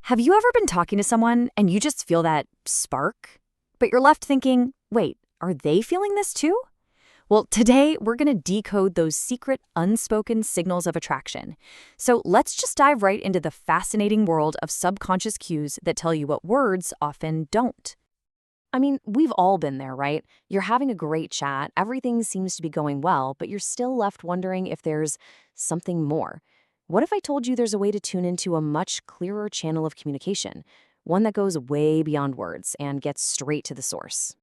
Have you ever been talking to someone and you just feel that spark? But you're left thinking, wait, are they feeling this too? Well, today we're going to decode those secret, unspoken signals of attraction. So let's just dive right into the fascinating world of subconscious cues that tell you what words often don't. I mean, we've all been there, right? You're having a great chat, everything seems to be going well, but you're still left wondering if there's something more. What if I told you there's a way to tune into a much clearer channel of communication, one that goes way beyond words and gets straight to the source?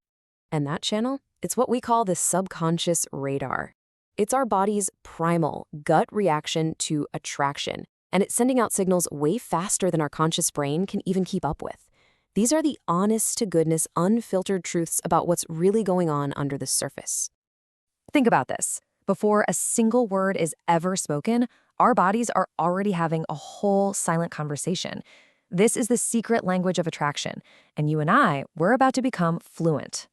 And that channel? It's what we call the subconscious radar. It's our body's primal gut reaction to attraction, and it's sending out signals way faster than our conscious brain can even keep up with. These are the honest-to-goodness, unfiltered truths about what's really going on under the surface. Think about this. Before a single word is ever spoken, our bodies are already having a whole silent conversation. This is the secret language of attraction, and you and we're about to become fluent.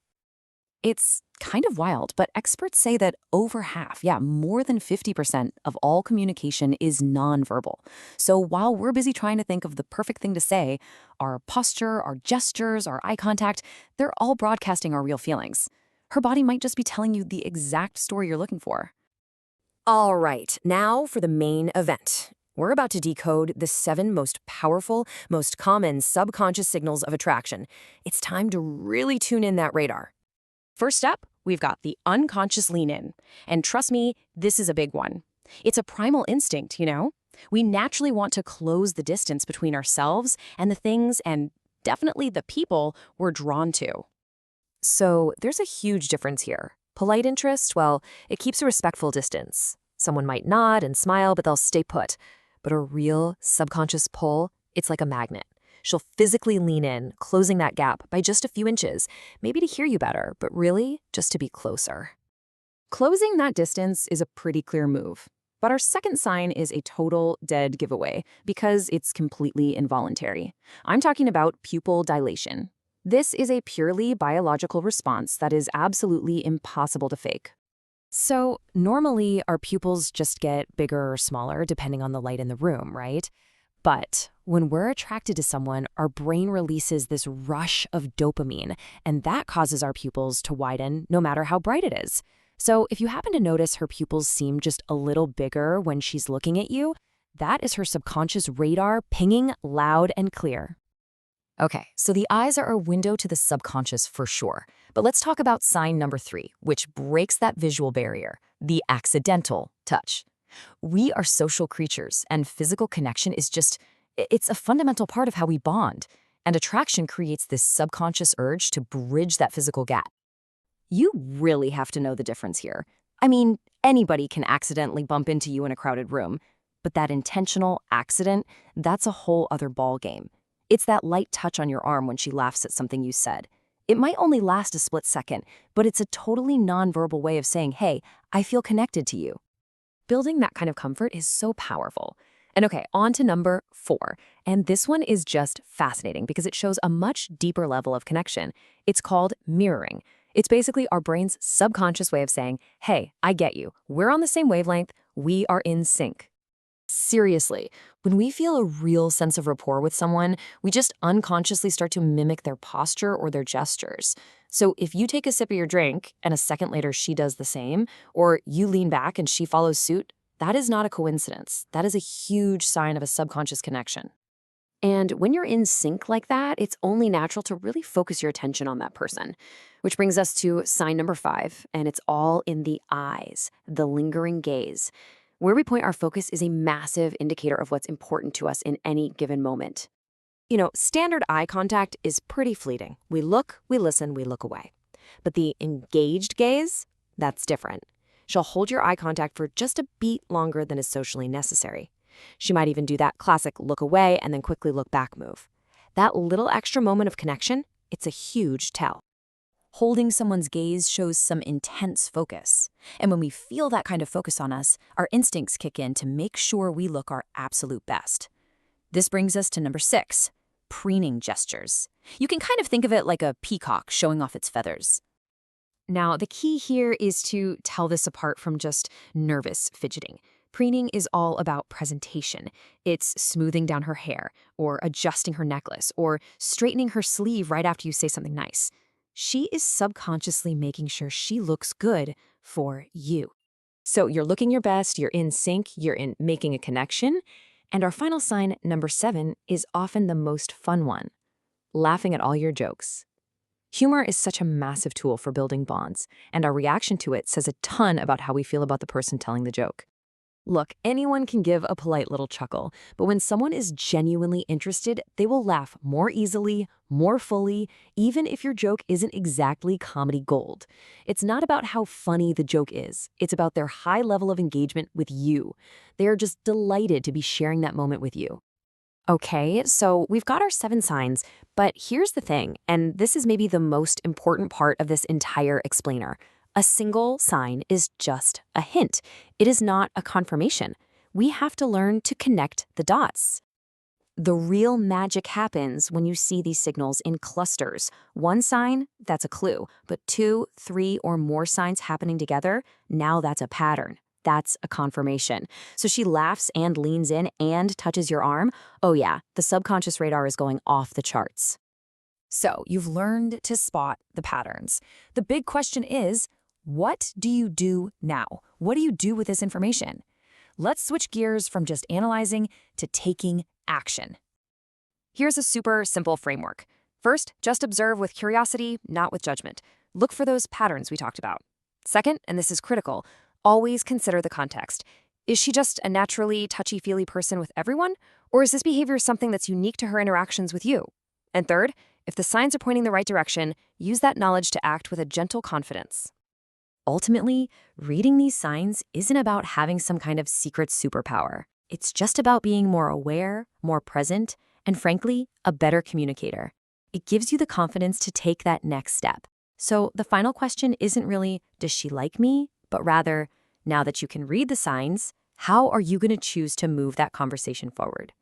It's kind of wild, but experts say that over half, more than 50% of all communication is nonverbal. So while we're busy trying to think of the perfect thing to say, our posture, our gestures, our eye contact, they're all broadcasting our real feelings. Her body might just be telling you the exact story you're looking for. All right, now for the main event. We're about to decode the 7 most powerful, most common subconscious signals of attraction. It's time to really tune in that radar. First up, we've got the unconscious lean-in. And trust me, this is a big one. It's a primal instinct, you know? We naturally want to close the distance between ourselves and the things and definitely the people we're drawn to. So there's a huge difference here. Polite interest, well, it keeps a respectful distance. Someone might nod and smile, but they'll stay put. But a real subconscious pull, it's like a magnet. She'll physically lean in, closing that gap by just a few inches, maybe to hear you better, but really just to be closer. Closing that distance is a pretty clear move. But our second sign is a total dead giveaway because it's completely involuntary. I'm talking about pupil dilation. This is a purely biological response that is absolutely impossible to fake. So normally our pupils just get bigger or smaller depending on the light in the room, right? But when we're attracted to someone, our brain releases this rush of dopamine, and that causes our pupils to widen no matter how bright it is. So if you happen to notice her pupils seem just a little bigger when she's looking at you, that is her subconscious radar pinging loud and clear. Okay, so the eyes are a window to the subconscious for sure. But let's talk about sign number 3, which breaks that visual barrier, the accidental touch. We are social creatures, and physical connection is it's a fundamental part of how we bond. And attraction creates this subconscious urge to bridge that physical gap. You really have to know the difference here. I mean, anybody can accidentally bump into you in a crowded room. But that intentional accident, that's a whole other ball game. It's that light touch on your arm when she laughs at something you said. It might only last a split second, but it's a totally nonverbal way of saying, hey, I feel connected to you. Building that kind of comfort is so powerful. And okay, on to number 4. And this one is just fascinating because it shows a much deeper level of connection. It's called mirroring. It's basically our brain's subconscious way of saying, hey, I get you. We're on the same wavelength. We are in sync. Seriously, when we feel a real sense of rapport with someone, we just unconsciously start to mimic their posture or their gestures. So if you take a sip of your drink and a second later she does the same, or you lean back and she follows suit, that is not a coincidence. That is a huge sign of a subconscious connection. And when you're in sync like that, it's only natural to really focus your attention on that person. Which brings us to sign number 5, and it's all in the eyes, the lingering gaze. Where we point our focus is a massive indicator of what's important to us in any given moment. You know, standard eye contact is pretty fleeting. We look, we listen, we look away. But the engaged gaze, that's different. She'll hold your eye contact for just a beat longer than is socially necessary. She might even do that classic look away and then quickly look back move. That little extra moment of connection, it's a huge tell. Holding someone's gaze shows some intense focus. And when we feel that kind of focus on us, our instincts kick in to make sure we look our absolute best. This brings us to number 6, preening gestures. You can kind of think of it like a peacock showing off its feathers. Now, the key here is to tell this apart from just nervous fidgeting. Preening is all about presentation. It's smoothing down her hair, or adjusting her necklace, or straightening her sleeve right after you say something nice. She is subconsciously making sure she looks good for you. So you're looking your best, you're in sync, you're in making a connection. And our final sign, number 7, is often the most fun one: laughing at all your jokes. Humor is such a massive tool for building bonds, and our reaction to it says a ton about how we feel about the person telling the joke. Look, anyone can give a polite little chuckle, but when someone is genuinely interested, they will laugh more easily, more fully, even if your joke isn't exactly comedy gold. It's not about how funny the joke is. It's about their high level of engagement with you. They are just delighted to be sharing that moment with you. Okay, so we've got our 7 signs, but here's the thing, and this is maybe the most important part of this entire explainer. A single sign is just a hint. It is not a confirmation. We have to learn to connect the dots. The real magic happens when you see these signals in clusters. One sign, that's a clue, but 2, 3, or more signs happening together, now that's a pattern. That's a confirmation. So she laughs and leans in and touches your arm. Oh yeah, the subconscious radar is going off the charts. So you've learned to spot the patterns. The big question is, what do you do now? What do you do with this information? Let's switch gears from just analyzing to taking action. Here's a super simple framework. First, just observe with curiosity, not with judgment. Look for those patterns we talked about. Second, and this is critical, always consider the context. Is she just a naturally touchy-feely person with everyone, or is this behavior something that's unique to her interactions with you? And third, if the signs are pointing the right direction, use that knowledge to act with a gentle confidence. Ultimately, reading these signs isn't about having some kind of secret superpower. It's just about being more aware, more present, and frankly, a better communicator. It gives you the confidence to take that next step. So the final question isn't really, does she like me? But rather, now that you can read the signs, how are you going to choose to move that conversation forward?